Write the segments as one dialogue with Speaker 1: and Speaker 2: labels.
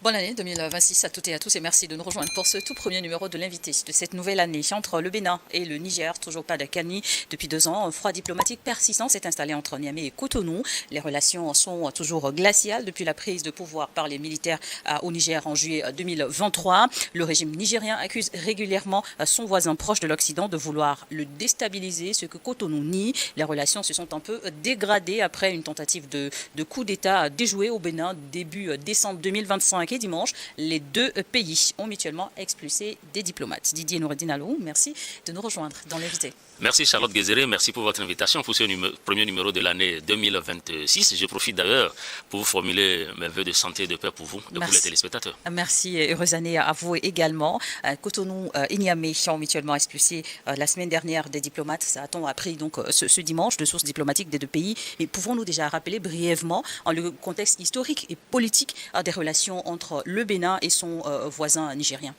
Speaker 1: Bonne année 2026 à toutes et à tous et merci de nous rejoindre pour ce tout premier numéro de l'invité de cette nouvelle année. Entre le Bénin et le Niger, toujours pas d'accalmie depuis 2 ans. Un froid diplomatique persistant s'est installé entre Niamey et Cotonou. Les relations sont toujours glaciales depuis la prise de pouvoir par les militaires au Niger en juillet 2023. Le régime nigérien accuse régulièrement son voisin proche de l'Occident de vouloir le déstabiliser, ce que Cotonou nie. Les relations se sont un peu dégradées après une tentative de coup d'État déjoué au Bénin début décembre 2025. Et dimanche, les deux pays ont mutuellement expulsé des diplomates. Didier Noureddine Alou, merci de nous rejoindre dans l'invité.
Speaker 2: Merci Charlotte Guézéré, merci pour votre invitation pour ce premier numéro de l'année 2026. Je profite d'ailleurs pour vous formuler mes vœux de santé et de paix pour vous et pour les téléspectateurs.
Speaker 1: Merci et heureuse année à vous également. Cotonou et Niamey ont mutuellement expulsé la semaine dernière des diplomates. Ça a-t-on appris donc ce dimanche de sources diplomatiques des deux pays. Mais pouvons-nous déjà rappeler brièvement le contexte historique et politique des relations entre le Bénin et son voisin nigérien?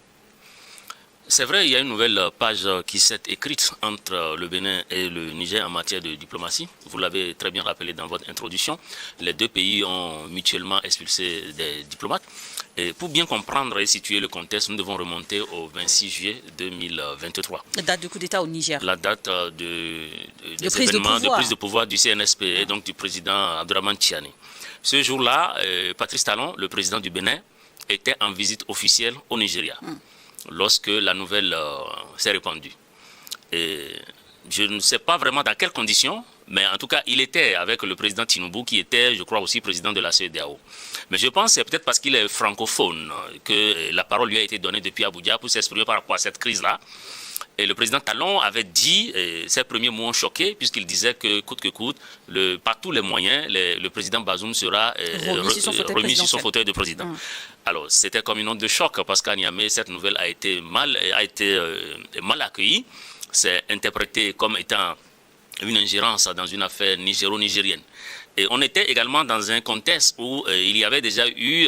Speaker 2: C'est vrai, il y a une nouvelle page qui s'est écrite entre le Bénin et le Niger en matière de diplomatie. Vous l'avez très bien rappelé dans votre introduction. Les deux pays ont mutuellement expulsé des diplomates. Et pour bien comprendre et situer le contexte, nous devons remonter au 26 juillet 2023.
Speaker 1: La date de coup d'État au Niger.
Speaker 2: La date des événements de prise de pouvoir du CNSP et donc du président Abdourahmane Tiani. Ce jour-là, Patrice Talon, le président du Bénin, était en visite officielle au Nigeria. Lorsque la nouvelle s'est répandue. Et je ne sais pas vraiment dans quelles conditions, mais en tout cas, il était avec le président Tinubu, qui était, je crois, aussi président de la CEDEAO. Mais je pense que c'est peut-être parce qu'il est francophone que la parole lui a été donnée depuis Abuja pour s'exprimer par rapport à cette crise-là. Et le président Talon avait dit, ses premiers mots ont choqué, puisqu'il disait que coûte, par tous les moyens, le président Bazoum sera remis sur son fauteuil de président. Alors, c'était comme une onde de choc, parce qu'à Niamey, cette nouvelle a été mal accueillie. C'est interprété comme étant une ingérence dans une affaire nigéro-nigérienne. Et on était également dans un contexte où il y avait déjà eu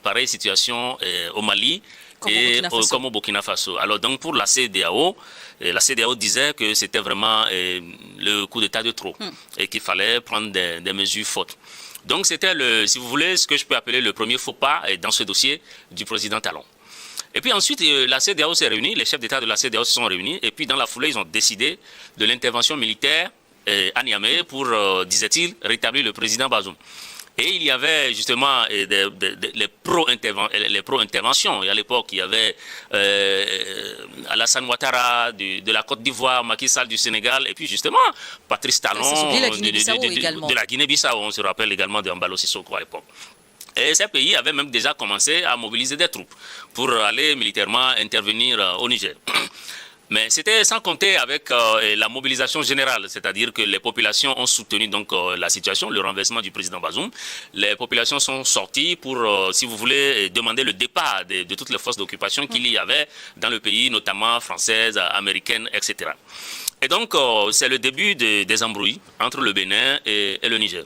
Speaker 2: pareille situation au Mali, comme au Burkina Faso. Alors donc pour la CEDEAO disait que c'était vraiment le coup d'État de trop et qu'il fallait prendre des mesures fortes. Donc c'était, si vous voulez, ce que je peux appeler le premier faux pas dans ce dossier du président Talon. Et puis ensuite, la CEDEAO s'est réunie, les chefs d'État de la CEDEAO se sont réunis, et puis dans la foulée, ils ont décidé de l'intervention militaire à Niamey pour, disait-il, rétablir le président Bazoum. Et il y avait justement les pro-interventions. Et à l'époque, il y avait Alassane Ouattara de la Côte d'Ivoire, Macky Sall du Sénégal, et puis justement Patrice Talon de la Guinée-Bissau. On se rappelle également de Embalo Sissoko à l'époque. Et ces pays avaient même déjà commencé à mobiliser des troupes pour aller militairement intervenir au Niger. Mais c'était sans compter avec la mobilisation générale, c'est-à-dire que les populations ont soutenu donc la situation, le renversement du président Bazoum. Les populations sont sorties pour, si vous voulez, demander le départ de toutes les forces d'occupation qu'il y avait dans le pays, notamment françaises, américaines, etc. Et donc, c'est le début des embrouilles entre le Bénin et le Niger.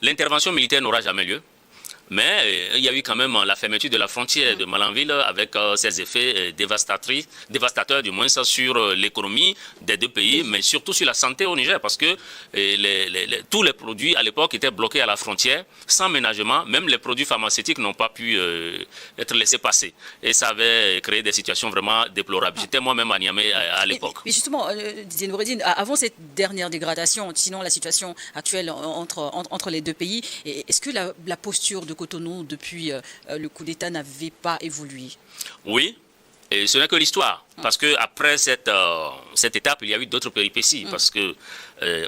Speaker 2: L'intervention militaire n'aura jamais lieu. Mais il y a eu quand même la fermeture de la frontière de Malanville avec ses effets dévastateurs du moins sur l'économie des deux pays, mais surtout sur la santé au Niger, parce que tous les produits à l'époque étaient bloqués à la frontière, sans ménagement, même les produits pharmaceutiques n'ont pas pu être laissés passer. Et ça avait créé des situations vraiment déplorables. J'étais moi-même à Niamey à l'époque.
Speaker 1: Mais justement, Didier Noureddine, avant cette dernière dégradation, sinon la situation actuelle entre les deux pays, est-ce que la posture de Cotonou depuis le coup d'État n'avait pas évolué?
Speaker 2: Oui, et ce n'est que l'histoire. Parce qu'après cette étape, il y a eu d'autres péripéties. Parce que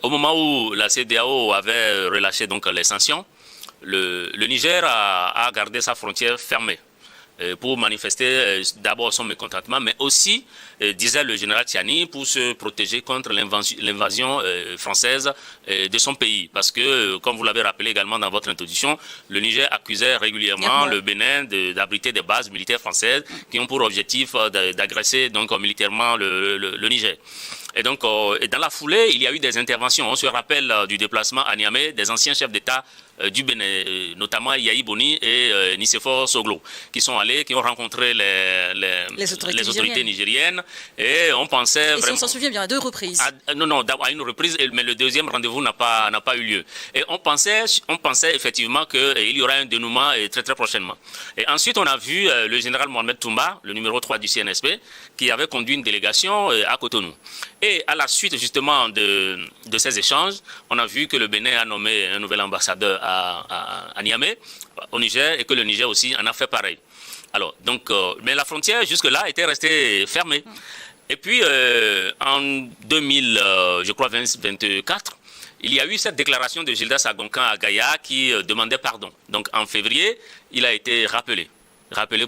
Speaker 2: au moment où la CEDEAO avait relâché donc les sanctions, le Niger a gardé sa frontière fermée pour manifester d'abord son mécontentement, mais aussi, disait le général Tiani, pour se protéger contre l'invasion française de son pays. Parce que, comme vous l'avez rappelé également dans votre introduction, le Niger accusait régulièrement le Bénin d'abriter des bases militaires françaises qui ont pour objectif d'agresser donc militairement le Niger. Et donc, dans la foulée, il y a eu des interventions. On se rappelle du déplacement à Niamey des anciens chefs d'État du Bénin, notamment Yahi Boni et Nicéphore Soglo, qui sont allés, qui ont rencontré les autorités nigériennes. Et on pensait
Speaker 1: vraiment... Et si on s'en souvient bien, à 2 reprises.
Speaker 2: Non, à une reprise, mais le deuxième rendez-vous n'a pas eu lieu. Et on pensait effectivement qu'il y aura un dénouement très très prochainement. Et ensuite, on a vu le général Mohamed Toumba, le numéro 3 du CNSP, qui avait conduit une délégation à Cotonou. Et à la suite justement de ces échanges, on a vu que le Bénin a nommé un nouvel ambassadeur à Niamey, au Niger, et que le Niger aussi en a fait pareil. Alors, donc, mais la frontière jusque-là était restée fermée. Et puis, en 2024, il y a eu cette déclaration de Gildas Agoncan à Gaïa qui demandait pardon. Donc, en février, il a été rappelé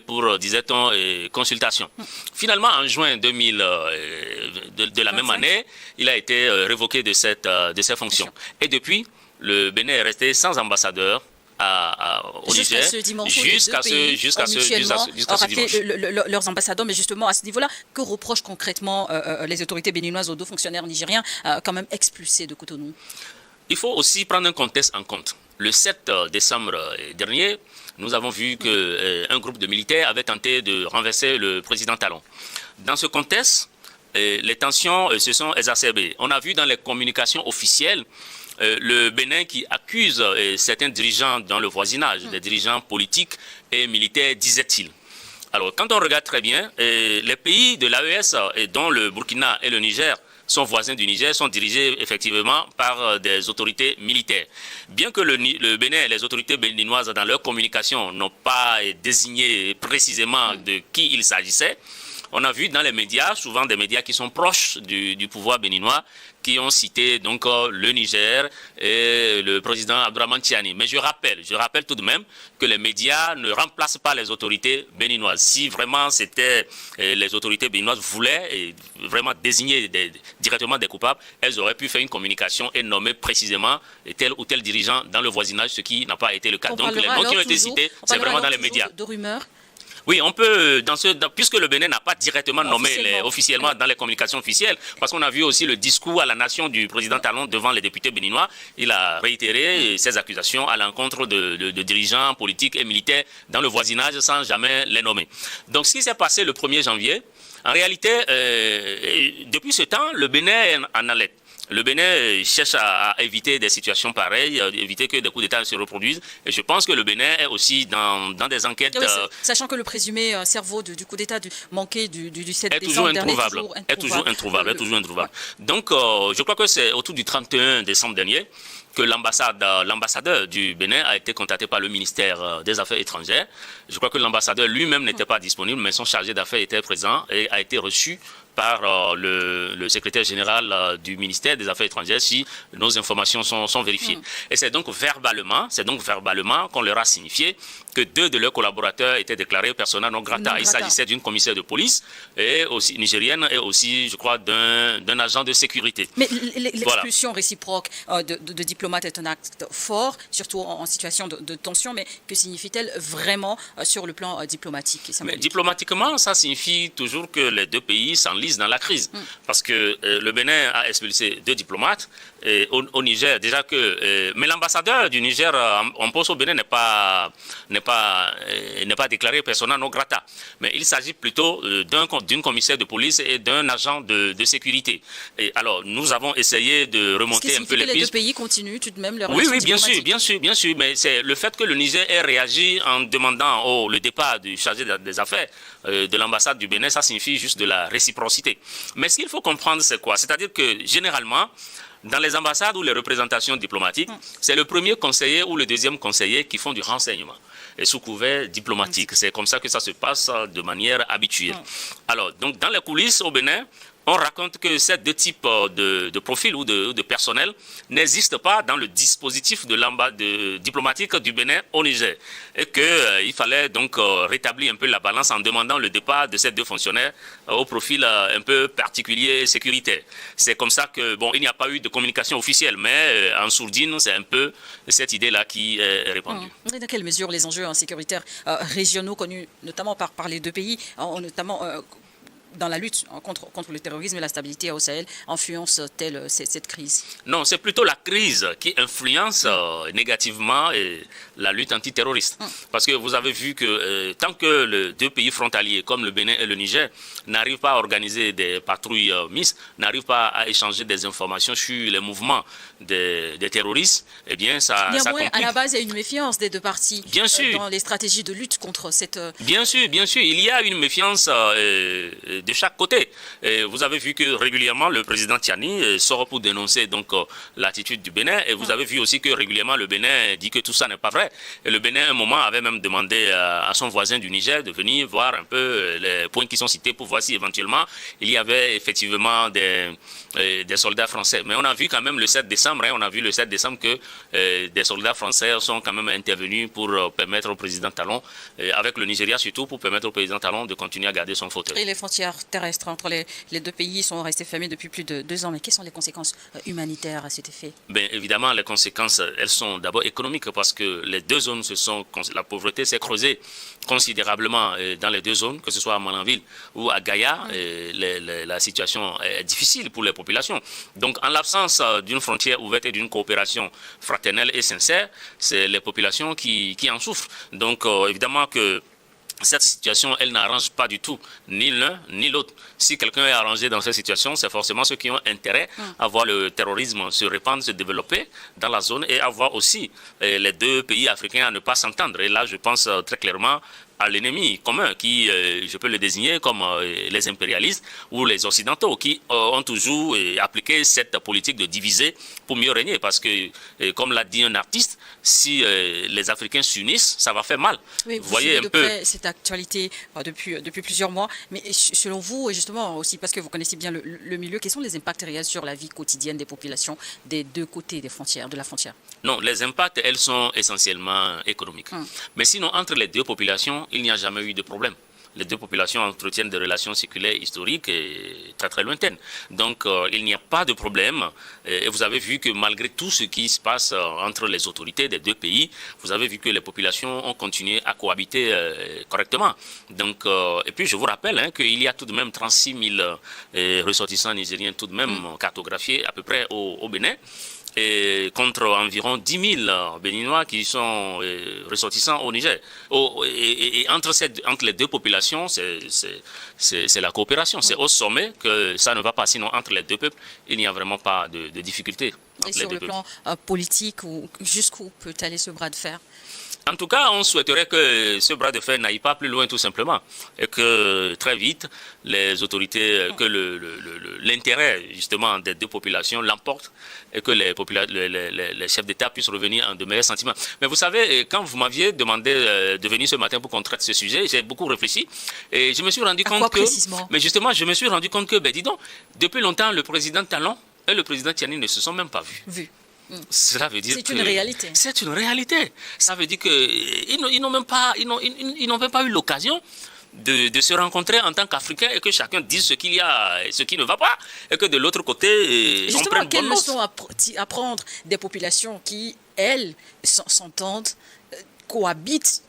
Speaker 2: pour, disait-on, consultation. Finalement, en juin 2000 de la même année, il a été révoqué de ses fonctions. Et depuis, le Bénin est resté sans ambassadeur au Niger jusqu'à ce dimanche.
Speaker 1: Leurs ambassadeurs, mais justement à ce niveau-là, que reprochent concrètement les autorités béninoises aux 2 fonctionnaires nigériens quand même expulsés de Cotonou?
Speaker 2: Il faut aussi prendre un contexte en compte. Le 7 décembre dernier, nous avons vu qu'un groupe de militaires avait tenté de renverser le président Talon. Dans ce contexte, les tensions se sont exacerbées. On a vu dans les communications officielles le Bénin qui accuse certains dirigeants dans le voisinage, des dirigeants politiques et militaires, disait-il. Alors, quand on regarde très bien, les pays de l'AES, dont le Burkina et le Niger, sont voisins du Niger, sont dirigés effectivement par des autorités militaires. Bien que le Bénin et les autorités béninoises, dans leur communication, n'ont pas désigné précisément de qui il s'agissait, on a vu dans les médias, souvent des médias qui sont proches du pouvoir béninois, qui ont cité donc le Niger et le président Abdourahmane Tiani. Mais je rappelle tout de même que les médias ne remplacent pas les autorités béninoises. Si vraiment c'était les autorités béninoises voulaient vraiment désigner directement des coupables, elles auraient pu faire une communication et nommer précisément tel ou tel dirigeant dans le voisinage, ce qui n'a pas été le cas. Donc les noms qui ont été cités, c'est vraiment dans les médias.
Speaker 1: De rumeurs.
Speaker 2: Oui, on peut, puisque le Bénin n'a pas directement nommé officiellement dans les communications officielles, parce qu'on a vu aussi le discours à la nation du président Talon devant les députés béninois, il a réitéré ses accusations à l'encontre de dirigeants politiques et militaires dans le voisinage sans jamais les nommer. Donc, ce qui s'est passé le 1er janvier, en réalité, depuis ce temps, le Bénin est en alerte. Le Bénin cherche à éviter des situations pareilles, éviter que des coups d'État se reproduisent. Et je pense que le Bénin est aussi dans des enquêtes...
Speaker 1: Oui, sachant que le présumé cerveau du coup d'État manqué du 7 décembre dernier
Speaker 2: est toujours introuvable. Donc, je crois que c'est autour du 31 décembre dernier que l'ambassadeur du Bénin a été contacté par le ministère des Affaires étrangères. Je crois que l'ambassadeur lui-même n'était pas disponible, mais son chargé d'affaires était présent et a été reçu par le secrétaire général du ministère des Affaires étrangères si nos informations sont vérifiées. Et c'est donc verbalement qu'on leur a signifié que 2 de leurs collaborateurs étaient déclarés persona non grata. Il s'agissait d'une commissaire de police et aussi nigérienne et aussi, je crois, d'un agent de sécurité.
Speaker 1: Mais l'expulsion réciproque de diplomates est un acte fort, surtout en situation de tension, mais que signifie-t-elle vraiment sur le plan diplomatique et symbolique?
Speaker 2: Mais diplomatiquement, ça signifie toujours que les 2 pays s'enlisent dans la crise. Parce que le Bénin a expulsé 2 diplomates au Niger. Déjà que, mais l'ambassadeur du Niger en poste au Bénin n'est pas déclaré persona non grata. Mais il s'agit plutôt d'une commissaire de police et d'un agent de sécurité. Et alors, nous avons essayé de remonter un peu les pistes.
Speaker 1: Les 2 pays continuent tout de même leur
Speaker 2: relation diplomatique. Bien sûr. Mais c'est le fait que le Niger ait réagi en demandant le départ du chargé des affaires de l'ambassade du Bénin, ça signifie juste de la réciprocité. Mais ce qu'il faut comprendre, c'est quoi? C'est-à-dire que généralement, dans les ambassades ou les représentations diplomatiques, c'est le premier conseiller ou le deuxième conseiller qui font du renseignement et sous couvert diplomatique. C'est comme ça que ça se passe de manière habituelle. Alors, donc dans les coulisses au Bénin, on raconte que ces 2 types de profils ou de personnel n'existent pas dans le dispositif diplomatique du Bénin au Niger. Et qu'il fallait donc rétablir un peu la balance en demandant le départ de ces 2 fonctionnaires au profil un peu particulier et sécuritaire. C'est comme ça que, il n'y a pas eu de communication officielle, mais en sourdine, c'est un peu cette idée-là qui est répandue.
Speaker 1: Dans quelle mesure les enjeux sécuritaires régionaux connus notamment par les 2 pays ont notamment dans la lutte contre le terrorisme et la stabilité au Sahel influence-t-elle cette crise?
Speaker 2: Non, c'est plutôt la crise qui influence négativement la lutte antiterroriste. Parce que vous avez vu que tant que les deux pays frontaliers, comme le Bénin et le Niger, n'arrivent pas à organiser des patrouilles mixtes, n'arrivent pas à échanger des informations sur les mouvements des terroristes, eh bien, ça complique.
Speaker 1: À la base, il y a une méfiance des deux parties dans les stratégies de lutte contre cette...
Speaker 2: Bien sûr, il y a une méfiance de chaque côté. Vous avez vu que régulièrement, le président Tiani sort pour dénoncer donc l'attitude du Bénin, et vous avez vu aussi que régulièrement, le Bénin dit que tout ça n'est pas vrai. Et le Bénin, à un moment, avait même demandé à son voisin du Niger de venir voir un peu les points qui sont cités pour voir si éventuellement il y avait effectivement des soldats français. Mais on a vu quand même le 7 décembre, que des soldats français sont quand même intervenus pour permettre au président Talon, avec le Nigeria surtout, pour permettre au président Talon de continuer à garder son fauteuil.
Speaker 1: Et les frontières terrestres entre les deux pays sont restées fermées depuis plus de 2 ans. Mais quelles sont les conséquences humanitaires à cet effet?
Speaker 2: Bien évidemment, les conséquences, elles sont d'abord économiques, parce que les deux zones la pauvreté s'est creusée considérablement dans les deux zones, que ce soit à Malanville ou à Gaïa. La situation est difficile pour les populations. Donc, en l'absence d'une frontière ouverte et d'une coopération fraternelle et sincère, c'est les populations qui en souffrent. Donc, évidemment que cette situation, elle n'arrange pas du tout ni l'un ni l'autre. Si quelqu'un est arrangé dans cette situation, c'est forcément ceux qui ont intérêt à voir le terrorisme se répandre, se développer dans la zone, et à voir aussi les deux pays africains à ne pas s'entendre. Et là, je pense très clairement à l'ennemi commun, qui, je peux le désigner comme les impérialistes ou les occidentaux, qui ont toujours appliqué cette politique de diviser pour mieux régner. Parce que, comme l'a dit un artiste, si les Africains s'unissent, ça va faire mal.
Speaker 1: Oui, vous voyez un peu cette actualité depuis plusieurs mois. Mais selon vous, et justement aussi parce que vous connaissez bien le milieu, quels sont les impacts réels sur la vie quotidienne des populations des deux côtés de la frontière?
Speaker 2: Non, les impacts, elles sont essentiellement économiques. Mais sinon, entre les deux populations, il n'y a jamais eu de problème. Les deux populations entretiennent des relations séculaires historiques et très très lointaines. Donc il n'y a pas de problème. Et vous avez vu que malgré tout ce qui se passe entre les autorités des deux pays, vous avez vu que les populations ont continué à cohabiter correctement. Donc, et puis je vous rappelle qu'il y a tout de même 36 000 ressortissants nigériens tout de même cartographiés à peu près au Bénin, et contre environ 10 000 Béninois qui sont ressortissants au Niger. Et entre les deux populations, c'est la coopération. C'est au sommet que ça ne va pas. Sinon, entre les deux peuples, il n'y a vraiment pas de difficulté.
Speaker 1: Et sur le plan politique, jusqu'où peut aller ce bras de fer?
Speaker 2: En tout cas, on souhaiterait que ce bras de fer n'aille pas plus loin, tout simplement, et que très vite, les autorités, que l'intérêt justement des deux populations l'emporte, et que les chefs d'État puissent revenir en de meilleurs sentiments. Mais vous savez, quand vous m'aviez demandé de venir ce matin pour qu'on traite ce sujet, j'ai beaucoup réfléchi, et je me suis rendu compte que...
Speaker 1: précisément?
Speaker 2: Mais justement, je me suis rendu compte que, dis donc, depuis longtemps, le président Talon et le président Tiani ne se sont même pas vus. Cela veut dire
Speaker 1: c'est une réalité.
Speaker 2: C'est une réalité. Ça veut dire qu'ils n'ont même pas eu l'occasion de se rencontrer en tant qu'Africains, et que chacun dise ce qu'il y a et ce qui ne va pas, et que de l'autre côté, on prenne bonne note.
Speaker 1: Quelles leçons à prendre des populations qui, elles, s'entendent, cohabitent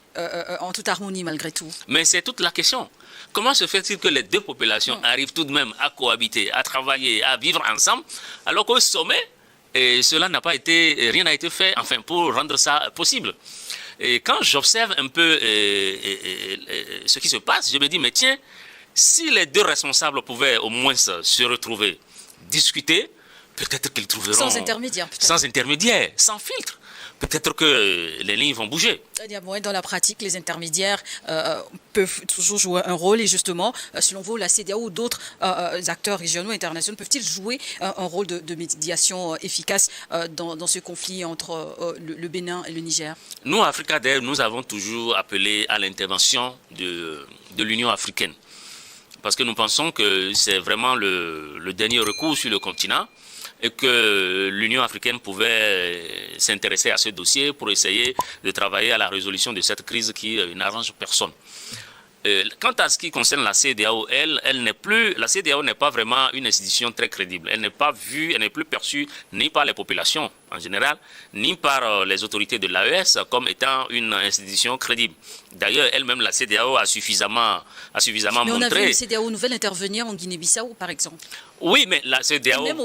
Speaker 1: en toute harmonie malgré tout?
Speaker 2: Mais c'est toute la question. Comment se fait-il que les deux populations arrivent tout de même à cohabiter, à travailler, à vivre ensemble, alors qu'au sommet, et rien n'a été fait, enfin, pour rendre ça possible. Et quand j'observe un peu ce qui se passe, je me dis, mais tiens, si les deux responsables pouvaient au moins se retrouver, discuter, peut-être qu'ils trouveront...
Speaker 1: Sans intermédiaire, peut-être.
Speaker 2: Sans intermédiaire, sans filtre. Peut-être que les lignes vont bouger.
Speaker 1: Dans la pratique, les intermédiaires peuvent toujours jouer un rôle. Et justement, selon vous, la CEDEAO ou d'autres acteurs régionaux et internationaux peuvent-ils jouer un rôle de médiation efficace dans ce conflit entre le Bénin et le Niger?
Speaker 2: Nous, Africader, nous avons toujours appelé à l'intervention de l'Union africaine. Parce que nous pensons que c'est vraiment le dernier recours sur le continent, et que l'Union africaine pouvait s'intéresser à ce dossier pour essayer de travailler à la résolution de cette crise qui n'arrange personne. Quant à ce qui concerne la CEDEAO, la CEDEAO n'est pas vraiment une institution très crédible. Elle n'est pas vue, elle n'est plus perçue ni par les populations en général, ni par les autorités de l'AES comme étant une institution crédible. D'ailleurs, elle-même, la CEDEAO a suffisamment montré...
Speaker 1: Mais on a vu une CEDEAO nouvelle intervenir en Guinée-Bissau, par exemple.
Speaker 2: Oui, mais la CEDEAO...
Speaker 1: Et même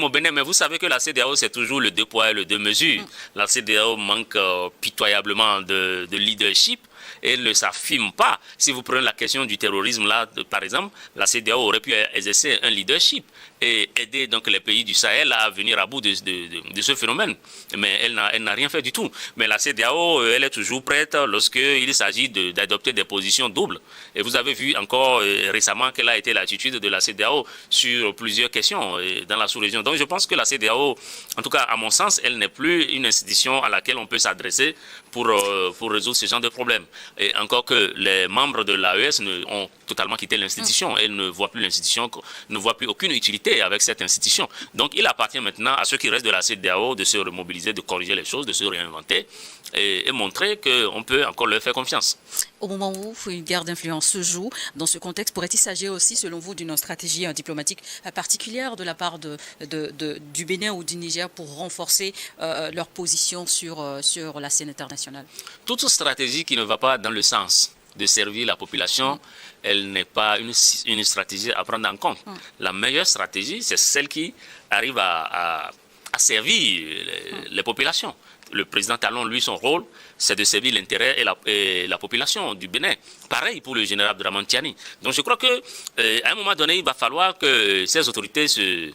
Speaker 1: au Bénin.
Speaker 2: Mais vous savez que la CEDEAO, c'est toujours le deux poids et le deux mesures. La CEDEAO manque pitoyablement de leadership. Et ne s'affirme pas. Si vous prenez la question du terrorisme, là, par exemple, la CEDEAO aurait pu exercer un leadership et aider donc les pays du Sahel à venir à bout de ce phénomène. Mais elle n'a rien fait du tout. Mais la CEDEAO, elle est toujours prête lorsqu'il s'agit d'adopter des positions doubles. Et vous avez vu encore récemment quelle a été l'attitude de la CEDEAO sur plusieurs questions dans la sous-région. Donc je pense que la CEDEAO, en tout cas à mon sens, elle n'est plus une institution à laquelle on peut s'adresser pour résoudre ce genre de problème. Et encore que les membres de l'AES ont totalement quitté l'institution. Elles ne voient plus l'institution, ne voient plus aucune utilité avec cette institution. Donc il appartient maintenant à ceux qui restent de la CEDEAO de se remobiliser, de corriger les choses, de se réinventer et montrer qu'on peut encore leur faire confiance.
Speaker 1: Au moment où une guerre d'influence se joue, dans ce contexte, pourrait-il s'agir aussi, selon vous, d'une stratégie diplomatique particulière de la part du Bénin ou du Niger pour renforcer leur position sur la scène internationale?
Speaker 2: Toute stratégie qui ne va pas dans le sens de servir la population, elle n'est pas une stratégie à prendre en compte. La meilleure stratégie, c'est celle qui arrive à servir les populations. Le président Talon, lui, son rôle, c'est de servir l'intérêt et la population du Bénin. Pareil pour le général Abdourahmane Tiani. Donc je crois qu'à un moment donné, il va falloir que ces autorités se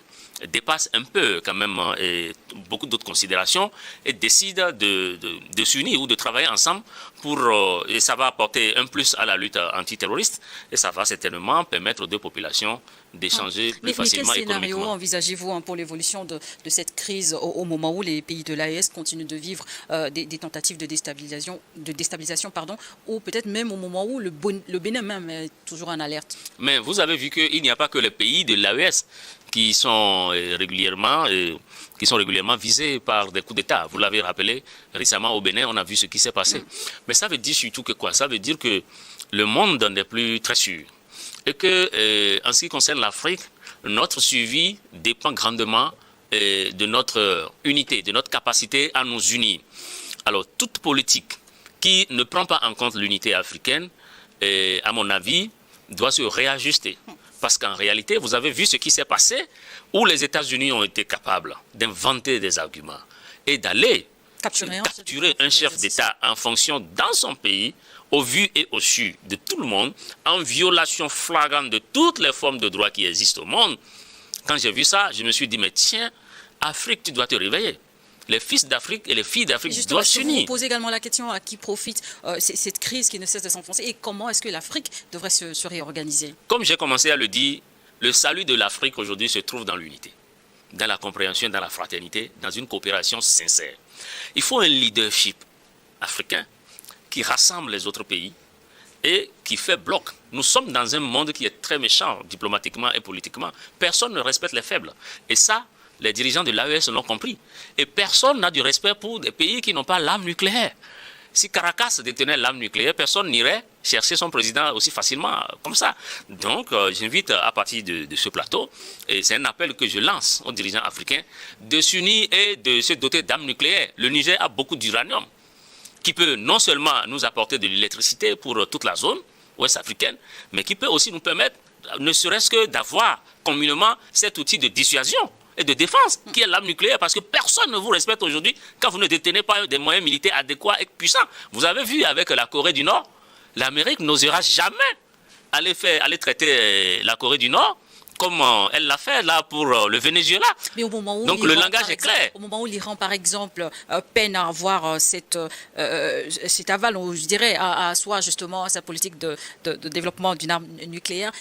Speaker 2: dépassent un peu quand même et beaucoup d'autres considérations et décident de s'unir ou de travailler ensemble et ça va apporter un plus à la lutte antiterroriste et ça va certainement permettre aux deux populations d'échanger plus facilement
Speaker 1: mais quel scénario
Speaker 2: économiquement.
Speaker 1: envisagez-vous pour l'évolution de cette crise au moment où les pays de l'AES continuent de vivre des tentatives de déstabilisation ou peut-être même au moment où le Bénin même est toujours en alerte?
Speaker 2: Mais vous avez vu qu'il n'y a pas que les pays de l'AES qui sont régulièrement visés par des coups d'État. Vous l'avez rappelé, récemment au Bénin, on a vu ce qui s'est passé. Mais ça veut dire surtout que quoi? Ça veut dire que le monde n'est plus très sûr. Et que, en ce qui concerne l'Afrique, notre suivi dépend grandement de notre unité, de notre capacité à nous unir. Alors, toute politique qui ne prend pas en compte l'unité africaine, à mon avis, doit se réajuster. Parce qu'en réalité, vous avez vu ce qui s'est passé, où les États-Unis ont été capables d'inventer des arguments et d'aller capturer un chef d'État en fonction dans son pays, au vu et au su de tout le monde, en violation flagrante de toutes les formes de droit qui existent au monde. Quand j'ai vu ça, je me suis dit, mais tiens, Afrique, tu dois te réveiller. Les fils d'Afrique et les filles d'Afrique doivent s'unir.
Speaker 1: Vous posez également la question à qui profite cette crise qui ne cesse de s'enfoncer et comment est-ce que l'Afrique devrait se réorganiser?
Speaker 2: Comme j'ai commencé à le dire, le salut de l'Afrique aujourd'hui se trouve dans l'unité, dans la compréhension, dans la fraternité, dans une coopération sincère. Il faut un leadership africain qui rassemble les autres pays et qui fait bloc. Nous sommes dans un monde qui est très méchant, diplomatiquement et politiquement. Personne ne respecte les faibles. Et ça, les dirigeants de l'AES l'ont compris. Et personne n'a du respect pour des pays qui n'ont pas l'arme nucléaire. Si Caracas détenait l'arme nucléaire, personne n'irait chercher son président aussi facilement comme ça. Donc, j'invite à partir de ce plateau, et c'est un appel que je lance aux dirigeants africains, de s'unir et de se doter d'armes nucléaires. Le Niger a beaucoup d'uranium qui peut non seulement nous apporter de l'électricité pour toute la zone ouest africaine, mais qui peut aussi nous permettre, ne serait-ce que d'avoir communément cet outil de dissuasion et de défense qui est l'arme nucléaire, parce que personne ne vous respecte aujourd'hui quand vous ne détenez pas des moyens militaires adéquats et puissants. Vous avez vu avec la Corée du Nord, l'Amérique n'osera jamais aller traiter la Corée du Nord comme elle l'a fait là pour le Venezuela.
Speaker 1: Mais au moment où
Speaker 2: donc le langage est clair.
Speaker 1: Au moment où l'Iran, par exemple, peine à avoir cet aval, je dirais, à soi justement à sa politique de développement d'une arme nucléaire,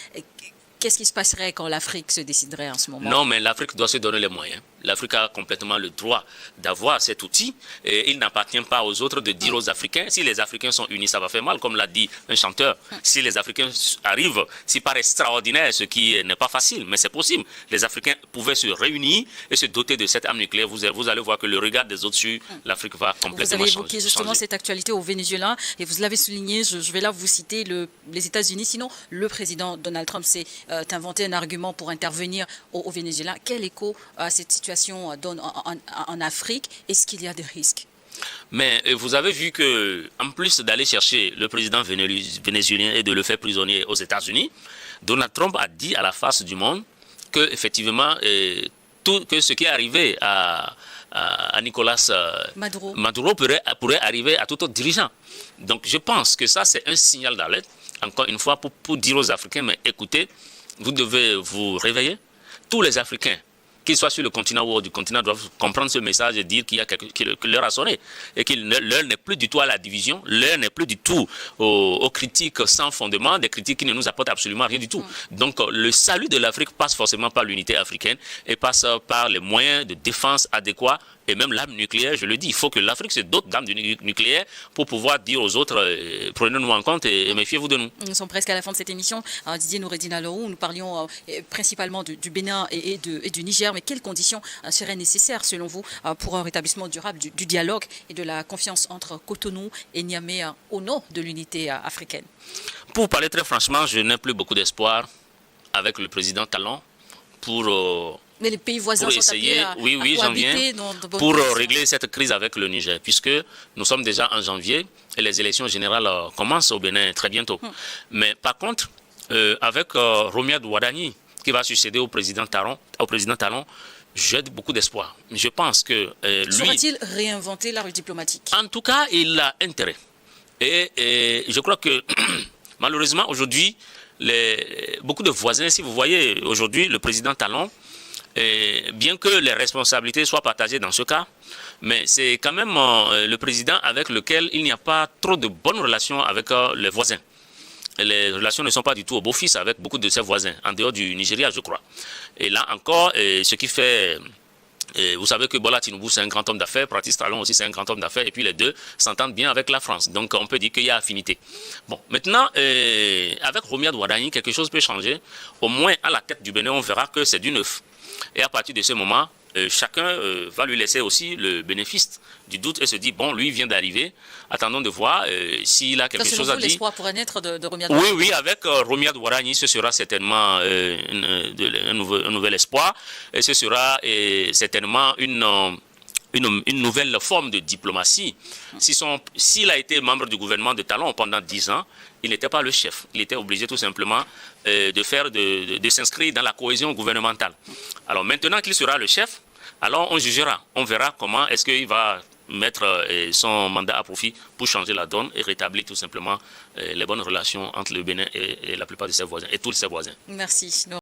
Speaker 1: qu'est-ce qui se passerait quand l'Afrique se déciderait en ce moment?
Speaker 2: Non, mais l'Afrique doit se donner les moyens. l'Afrique a complètement le droit d'avoir cet outil. Et il n'appartient pas aux autres de dire aux Africains, si les Africains sont unis, ça va faire mal, comme l'a dit un chanteur. Si les Africains arrivent, si par extraordinaire, ce qui n'est pas facile, mais c'est possible, les Africains pouvaient se réunir et se doter de cette arme nucléaire, vous allez voir que le regard des autres sur l'Afrique va complètement changer.
Speaker 1: Vous avez évoqué justement cette actualité au Venezuela et vous l'avez souligné, je vais là vous citer les États-Unis. Sinon, le président Donald Trump s'est inventé un argument pour intervenir au Venezuela. Quel écho cette situation donne en Afrique? Est-ce qu'il y a des risques?
Speaker 2: Mais vous avez vu que, en plus d'aller chercher le président vénézuélien et de le faire prisonnier aux États-Unis, Donald Trump a dit à la face du monde que effectivement que ce qui est arrivé à Nicolas Maduro pourrait arriver à tout autre dirigeant. Donc je pense que ça c'est un signal d'alerte, encore une fois, pour dire aux Africains, mais écoutez, vous devez vous réveiller. Tous les Africains, qu'ils soient sur le continent ou hors du continent, doivent comprendre ce message et dire qu'il y a que l'heure a sonné. Et que l'heure n'est plus du tout à la division, l'heure n'est plus du tout aux critiques sans fondement, des critiques qui ne nous apportent absolument rien du tout. Donc le salut de l'Afrique passe forcément par l'unité africaine et passe par les moyens de défense adéquats. Et même l'arme nucléaire, je le dis, il faut que l'Afrique se dote d'armes nucléaires pour pouvoir dire aux autres, prenez-nous en compte et méfiez-vous de nous.
Speaker 1: Nous sommes presque à la fin de cette émission. Didier Noureddine Alorou, nous parlions principalement du Bénin et du Niger, mais quelles conditions seraient nécessaires selon vous pour un rétablissement durable du dialogue et de la confiance entre Cotonou et Niamey au nom de l'unité africaine?
Speaker 2: Pour parler très franchement, je n'ai plus beaucoup d'espoir avec le président Talon pour...
Speaker 1: Mais les pays voisins sont appelés à cohabiter
Speaker 2: pour régler cette crise avec le Niger, puisque nous sommes déjà en janvier et les élections générales commencent au Bénin très bientôt. Mais par contre, avec Romiad Wadani, qui va succéder au président Talon, j'ai beaucoup d'espoir. Je pense que lui...
Speaker 1: Saura-t-il réinventer l'art diplomatique?
Speaker 2: En tout cas, il a intérêt. Et je crois que malheureusement, aujourd'hui, beaucoup de voisins, si vous voyez aujourd'hui le président Talon, bien que les responsabilités soient partagées dans ce cas, mais c'est quand même le président avec lequel il n'y a pas trop de bonnes relations avec les voisins. Les relations ne sont pas du tout au beau-fils avec beaucoup de ses voisins, en dehors du Nigeria, je crois. Et là encore, ce qui fait... vous savez que Bola Tinubu, c'est un grand homme d'affaires, Patrice Talon aussi, c'est un grand homme d'affaires, et puis les deux s'entendent bien avec la France. Donc on peut dire qu'il y a affinité. Bon, maintenant, avec Romiad Wadani, quelque chose peut changer. Au moins, à la tête du Bénin, on verra que c'est du neuf. Et à partir de ce moment, chacun va lui laisser aussi le bénéfice du doute et se dit, bon, lui vient d'arriver, attendons de voir s'il a quelque chose à dire.
Speaker 1: L'espoir pourrait naître de Romiad Wadani.
Speaker 2: Oui, avec Romiad Wadani, ce sera certainement un nouvel espoir, et ce sera certainement une nouvelle forme de diplomatie. S'il a été membre du gouvernement de Talon pendant 10 ans, il n'était pas le chef. Il était obligé tout simplement de s'inscrire dans la cohésion gouvernementale. Alors maintenant qu'il sera le chef, alors on jugera. On verra comment est-ce qu'il va mettre son mandat à profit pour changer la donne et rétablir tout simplement les bonnes relations entre le Bénin et la plupart de ses voisins, et tous ses voisins.
Speaker 1: Merci.